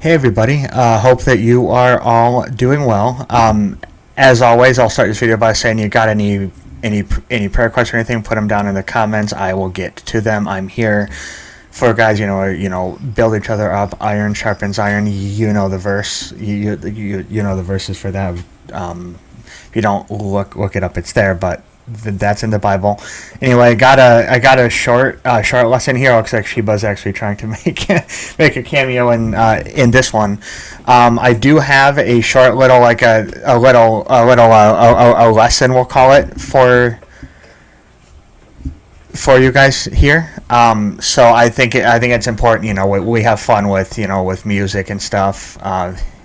Hey everybody, hope that you are all doing well. As always, I'll start this video by saying you got any prayer questions or anything, put them down in the comments. I will get to them. I'm here for guys, build each other up. Iron sharpens iron. You know the verse. You know the verses for that. If you don't look it up, it's there, but that's in the Bible. Anyway, I got a short lesson here. It looks like Sheba's actually trying to make a cameo in this one. I do have a short little a lesson, we'll call it, for you guys here. So I think it's important. We have fun with music and stuff.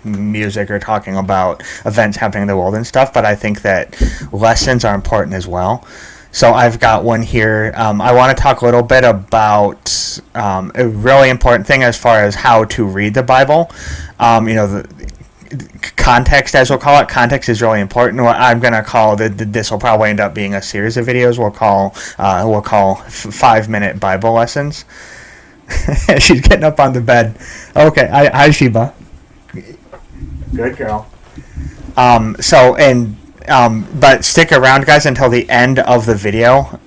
Music or talking about events happening in the world and stuff, but I think that lessons are important as well. So I've got one here. I want to talk a little bit about a really important thing as far as how to read the Bible. The context, as we'll call it. Context is really important. What I'm going to call this will probably end up being a series of videos. We'll call 5-minute Bible lessons. She's getting up on the bed. Okay, hi Sheba. Good girl. But stick around, guys, until the end of the video,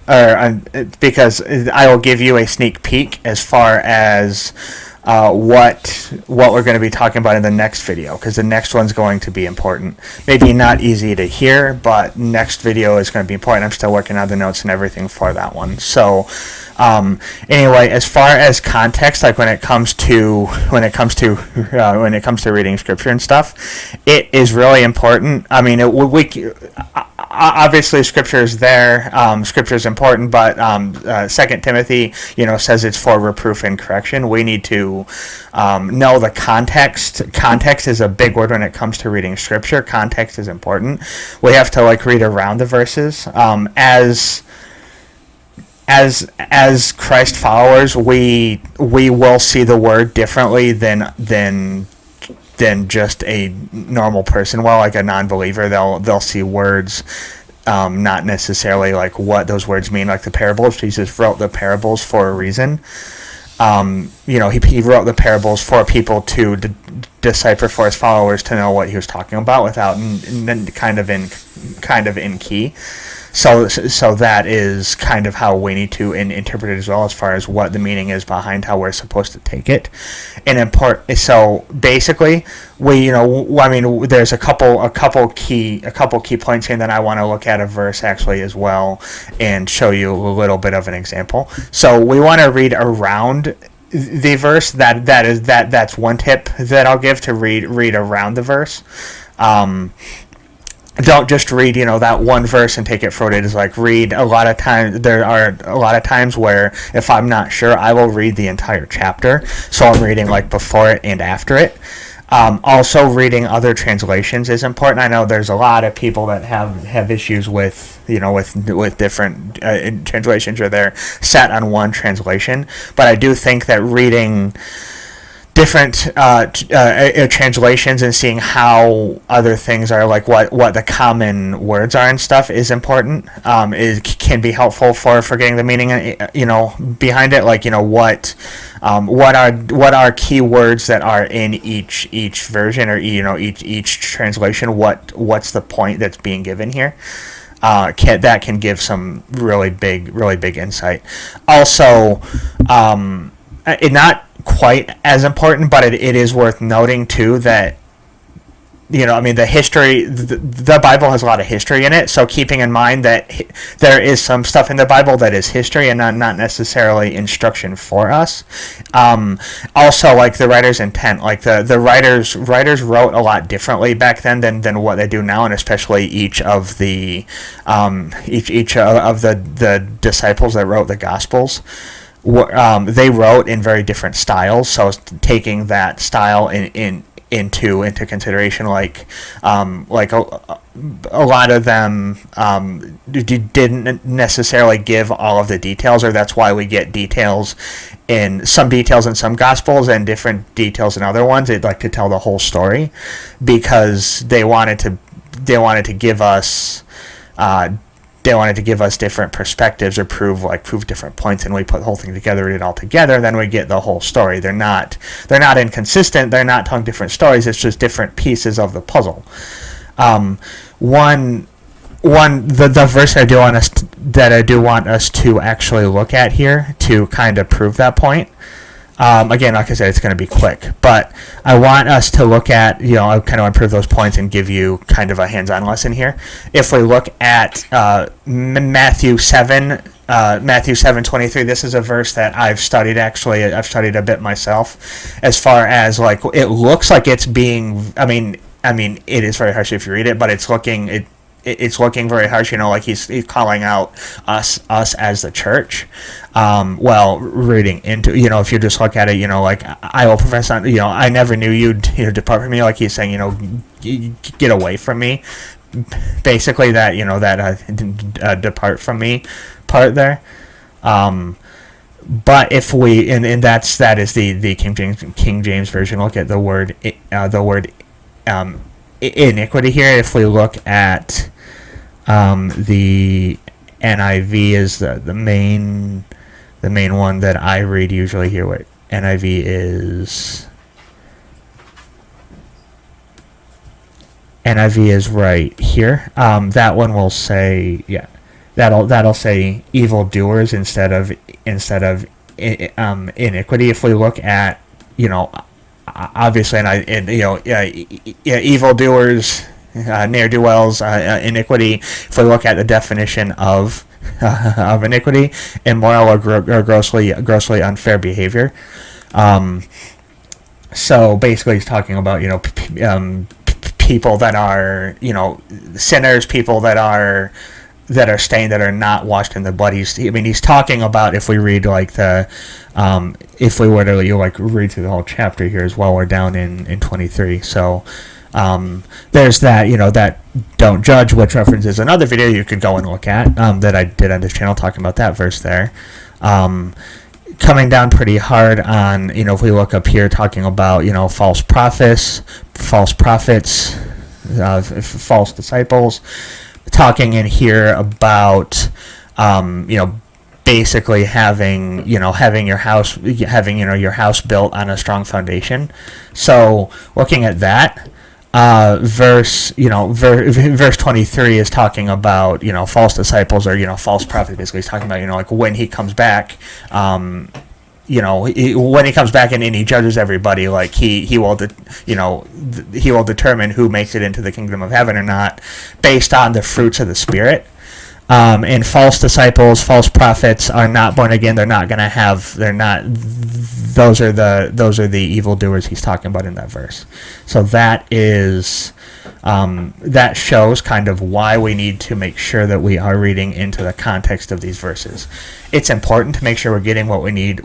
because I will give you a sneak peek as far as what we're going to be talking about in the next video, because the next one's going to be important. Maybe not easy to hear, but next video is going to be important. I'm still working on the notes and everything for that one. So anyway, as far as context, like when it comes to reading scripture and stuff, it is really important. I mean, obviously scripture is there. Scripture is important, but 2 Timothy, says it's for reproof and correction. We need to know the context. Context is a big word when it comes to reading scripture. Context is important. We have to read around the verses. As Christ followers, we will see the word differently than just a normal person. Well, like a non-believer, they'll see words not necessarily like what those words mean. Like the parables, Jesus wrote the parables for a reason. He wrote the parables for people to decipher, for his followers to know what he was talking about without kind of in key. So that is kind of how we need to interpret it as well, as far as what the meaning is behind how we're supposed to take it. So basically, there's a couple key points here. And then I want to look at a verse actually as well and show you a little bit of an example. So we want to read around the verse. That's one tip that I'll give, to read around the verse. Don't just read, that one verse and take it for what it is. Read there are a lot of times where if I'm not sure, I will read the entire chapter. So I'm reading before it and after it. Also, reading other translations is important. I know there's a lot of people that have issues with different translations, or they're set on one translation. But I do think that reading different translations and seeing how other things are, what the common words are and stuff, is important. Can be helpful for getting the meaning behind it. What are key words that are in each version, or each translation. What's the point that's being given here? That can give some really big insight. Also, not quite as important, but it is worth noting too that the history, the Bible has a lot of history in it, so keeping in mind that there is some stuff in the Bible that is history and not necessarily instruction for us. Also, the writer's intent, the writers wrote a lot differently back then than what they do now, and especially each of the disciples that wrote the Gospels. They wrote in very different styles, so taking that style into consideration, a lot of them didn't necessarily give all of the details, or that's why we get some details in some Gospels and different details in other ones. They'd like to tell the whole story because they wanted to give us they wanted to give us different perspectives or prove different points, and we put the whole thing together, read it all together, then we get the whole story. They're not inconsistent. They're not telling different stories. It's just different pieces of the puzzle. The verse I do want us to actually look at here to kind of prove that point. Again, like I said, it's going to be quick, but I want us to look at, I kind of improve those points and give you kind of a hands-on lesson here. If we look at Matthew 7:23, this is a verse that I've studied. Actually, I've studied a bit myself, as far as it looks like it's being. I mean, it is very harsh if you read it, but it's looking very harsh. He's calling out us as the church. Reading into, if you just look at it, I will profess on, I never knew you'd, depart from me. Like he's saying, get away from me. Basically, that depart from me part there. But if we, and that is the King James version. Look at the word iniquity here. If we look at the NIV is the main one that I read usually here. What NIV is right here. That one will say, that'll say evildoers instead of iniquity. If we look at, obviously, evildoers, ne'er-do-wells, iniquity. If we look at the definition of iniquity, immoral or grossly unfair behavior. So basically, he's talking about people that are sinners, people that are stained, that are not washed in the blood. He's talking about, if we read if we were to read through the whole chapter here as well, we're down in 23. So there's that, that don't judge, which references another video you could go and look at, that I did on this channel talking about that verse there. Coming down pretty hard on, if we look up here talking about, false prophets, false disciples, talking in here about, basically having your house built on a strong foundation. So looking at that, verse 23 is talking about, false disciples, or, false prophets. Basically, he's talking about, when he comes back, when he comes back and he judges everybody, he will determine who makes it into the kingdom of heaven or not, based on the fruits of the Spirit. And false disciples, false prophets are not born again. Those are the evildoers he's talking about in that verse. So that shows kind of why we need to make sure that we are reading into the context of these verses. It's important to make sure we're getting what we need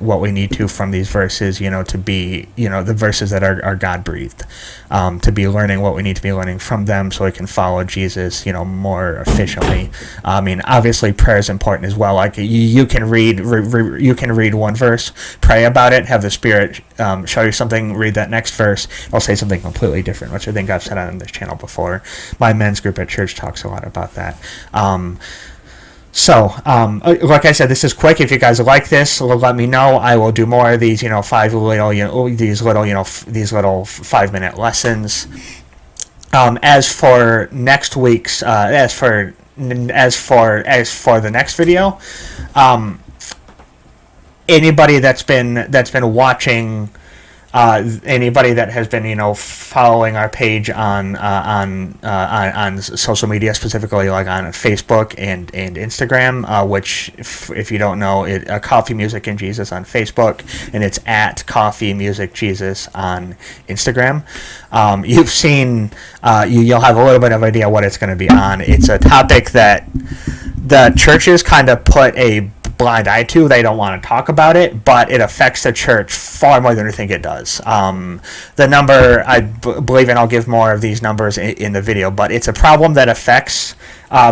to from these verses, to be, the verses that are God-breathed, to be learning what we need to be learning from them, so we can follow Jesus, more efficiently. Obviously prayer is important as well. You can read one verse, pray about it, have the Spirit show you something, read that next verse, it'll say something completely different, which I think I've said on this channel before. My men's group at church talks a lot about that. So, like I said, this is quick. If you guys like this, let me know. I will do more of these, these little 5-minute lessons. As for next week's, as for the next video, anybody that's been watching, anybody that has been following our page on social media, specifically on Facebook and Instagram, which if you don't know, Coffee Music and Jesus on Facebook, and it's at Coffee Music Jesus on Instagram. You've seen, you'll have a little bit of idea what it's going to be on. It's a topic that the churches kind of put a blind eye to. They don't want to talk about it, but it affects the church far more than we think it does. The number, I believe, and I'll give more of these numbers in the video, but it's a problem that affects,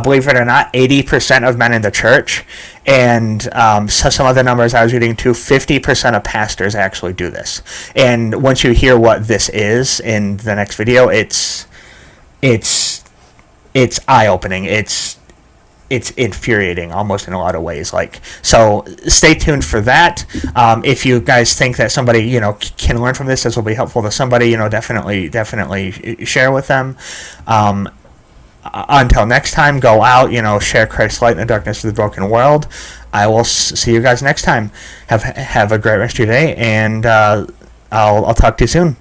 believe it or not, 80% of men in the church. And so some of the numbers I was reading too, 50% of pastors actually do this. And once you hear what this is in the next video, it's eye-opening. it's infuriating almost in a lot of ways. Like, so stay tuned for that. If you guys think that somebody, can learn from this will be helpful to somebody, definitely share with them. Until next time, go out, share Christ's light in the darkness of the broken world. I will see you guys next time. Have a great rest of your day, and I'll talk to you soon.